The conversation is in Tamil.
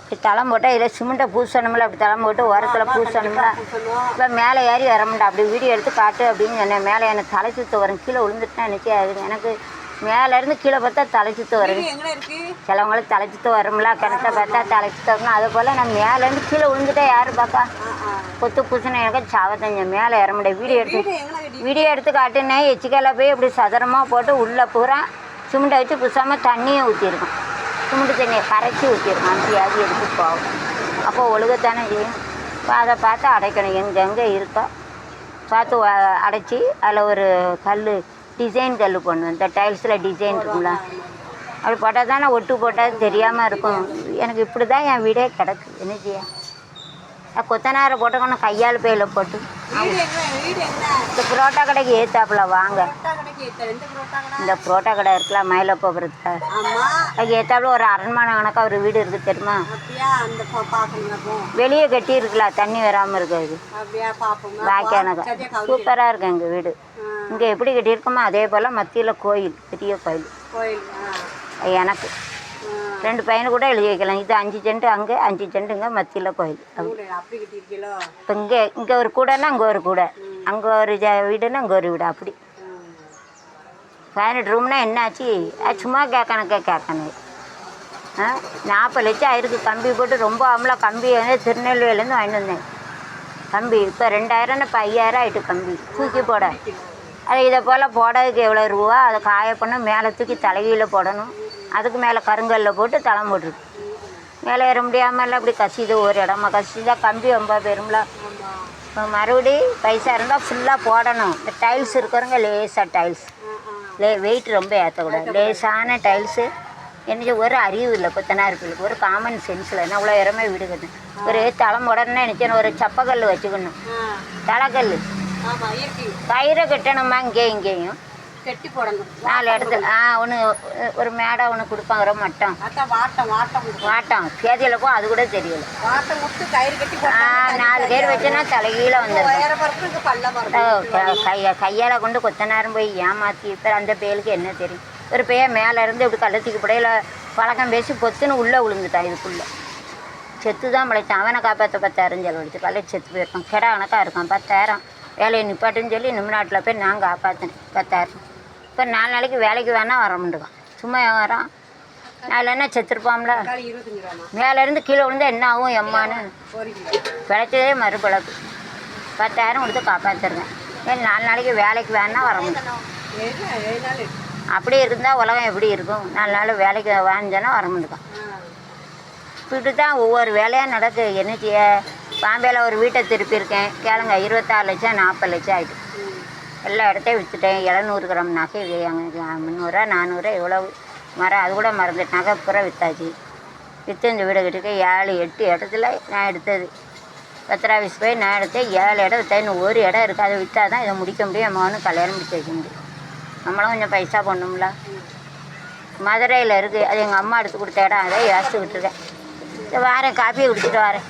இப்படி தளம் போட்டால் இதில் சிமெண்ட்டை பூசணும்ல, அப்படி தளம் போட்டு உரத்தில் பூசணும்ல. இப்போ மேலே ஏறி வர முடியல. அப்படி வீடியோ எடுத்து காட்டு அப்படின்னு சொன்னேன். மேலே எனக்கு தலை சுற்று வரும், கீழே விழுந்துட்டுனா நிற்காது. எனக்கு மேலேருந்து கீழே பார்த்தா தலை சுற்று வரும். சிலவங்களுக்கு தலை சுற்று வரும்ல, கிணத்த பார்த்தா தலை சுற்று வரணும். அதே போல் நான் மேலேருந்து கீழே விழுந்துட்டா யார் பார்ப்பா? கொத்து பூசணை எனக்கு சாவத்தஞ்ச மேலே ஏற முடியாது. வீடியோ எடுத்து காட்டுனேன். எச்சிக்கால போய் இப்படி சதுரமாக போட்டு உள்ளே பூரா சிமெண்ட்டை வச்சு பூசாமல் தண்ணியை ஊற்றிருக்கோம். சிமெண்ட்டு தண்ணியை கரைச்சி ஊற்றிருக்கோம். அஞ்சியாவது எடுத்து போகும். அப்போ ஒழுகத்தானே செய்யும். இப்போ அதை பார்த்து அடைக்கணும். எங்கெங்கே இருக்கோ பார்த்து அடைச்சி அதில் ஒரு கல், டிசைன் கல் போடணும். இந்த டைல்ஸில் டிசைன் இருக்குங்களா, அப்படி போட்டால் தானே ஒட்டு போட்டால் தெரியாமல் இருக்கும். எனக்கு இப்படி தான் என் வீடே கிடக்கு. என்ன செய்ய? கொத்தனாரை போட்டுக்கணும், கையால் பையில் போட்டு. இந்த புரோட்டா கடைக்கு ஏற்றாப்புல வாங்க. இந்த புரோட்டா கடை இருக்கலாம் மயிலப்பபுரத்தில், அதுக்கு ஏற்றாப்புல ஒரு அரண்மனை கணக்காக ஒரு வீடு இருக்குது தெரியுமா? வெளியே கட்டி இருக்கலாம், தண்ணி வராமல் இருக்காது. வாய்க்கானக்கா சூப்பராக இருக்கும் எங்கள் வீடு. இங்கே எப்படி கட்டியிருக்கோமோ அதே போல் மத்தியில் கோயில், பெரிய கோயில். எனக்கு 2 பையனு கூட எழுதி வைக்கலாம். இது 5 சென்ட் அங்கே, 5 சென்ட்டுங்க, மத்தியில் கோயில். இப்போ இங்கே ஒரு கூடைன்னா அங்கே ஒரு கூடை, அங்கே ஒரு வீடுன்னா அங்கே ஒரு வீடு. அப்படி 18 ரூம்னா என்னாச்சு? சும்மா கேட்கணும். 40 லட்சம் ஆயிருக்கு. கம்பி போட்டு ரொம்ப ஆமலாம். கம்பி வந்து திருநெல்வேலியிலேருந்து வாங்கிட்டு வந்தேன் கம்பி. இப்போ 2000 இப்போ 5000 ஆகிட்டு கம்பி தூக்கி போட. அது இதை போல் போடுறதுக்கு எவ்வளோ ரூபா? அதை காய பண்ண மேலே தூக்கி தலைகீழ போடணும். அதுக்கு மேலே கருங்கல்ல போட்டு தளம் போட்டுருக்கு. மேலே ஏற முடியாமல் அப்படி கசிது. ஒரு இடமா கசிதான் கம்பி ரொம்ப பெரும்ல. இப்போ மறுபடி பைசா இருந்தால் ஃபுல்லாக போடணும். இந்த டைல்ஸ் இருக்கிறவங்க லேசாக டைல்ஸ் வெயிட் ரொம்ப ஏற்றக்கூடாது. லேசான டைல்ஸு. எனக்கு ஒரு அறிவு இல்லை கொத்தனாருக்கு, ஒரு காமன் சென்ஸில். என்ன அவ்வளோ இடமே வீடு கட்டணும். ஒரு தளம் உடனே நினச்சேன். ஒரு சப்பக்கல் வச்சுக்கணும், தலைக்கல். கயிறை கட்டணுமா இங்கேயும் கட்டி போடணும். 4 இடத்துல ஒன்று ஒரு மேடை ஒன்று கொடுப்பாங்க. ரொம்ப வாட்டம் கேதியில் அது கூட தெரியல. 4 கயிறு வச்சுன்னா தலைகீழே வந்துடும். கையால் கொண்டு கொத்தனாரும் போய் ஏமாற்றி. இப்போ அந்த பேருக்கு என்ன தெரியும்? ஒரு பையன் மேலே இருந்து இப்படி கள்ளத்துக்கு படையில் பழக்கம் பேசி பொத்துன்னு உள்ளே விழுந்துட்டான். இதுக்குள்ளே செத்து தான் முளைச்சான். அவனை காப்பாற்ற 10,000 செலவழிச்சு கல்லை செத்து போயிருக்கான். கிடா கணக்காக இருக்கான். 10,000 வேலையை நிப்பாட்டுன்னு சொல்லி நிமிநாட்டில் போய் நான் காப்பாற்றினேன். 10,000. இப்போ 4 நாளைக்கு வேலைக்கு வேணால் வர முடியும். சும்மா வரான். நாலு செத்துருப்பாம்ல. மேலேருந்து கீழே விழுந்தால் என்ன ஆகும் எம்மான்னு பிழைச்சதே மறுபிழப்பு. 10,000 கொடுத்து காப்பாற்றிருக்கேன். 4 நாளைக்கு வேலைக்கு வேணால் வர முடியும். அப்படி இருந்தால் உலகம் எப்படி இருக்கும்? 4 நாள் வேலைக்கு வாங்கிச்சோன்னா வர முடியும். இப்படி தான் ஒவ்வொரு வேலையாக நடக்குது. என்ன செய்ய? பாம்பேயில் ஒரு வீட்டை திருப்பியிருக்கேன். கேளுங்க, 26 லட்சம் 40 லட்சம் ஆகிட்டு. எல்லா இடத்தையும் விற்றுட்டேன். 700 கிராம் நகை 300 400 எவ்வளோ மரம், அது கூட மறந்துட்டு நகை பூரா விற்றாச்சு. விற்று இந்த வீடை கட்டிக்க 7-8 இடத்துல நான் எடுத்தது. பத்திராஃபீஸ் போய் நான் எடுத்தேன். 7 இடம் விற்றா. இன்னும் ஒரு இடம் இருக்குது. அதை விற்றா தான் இதை முடிக்க முடியும். என் மகனும் கல்யாணம் முடிச்சு வைக்க முடியும். நம்மளும் கொஞ்சம் பைசா பண்ணும்ல. மதுரையில் இருக்குது. அது எங்கள் அம்மா எடுத்து கொடுத்த இடம். அதை யோசிச்சுக்கிட்டு இருக்கேன். வாரேன், காப்பியை குடிச்சிட்டு வாரேன்.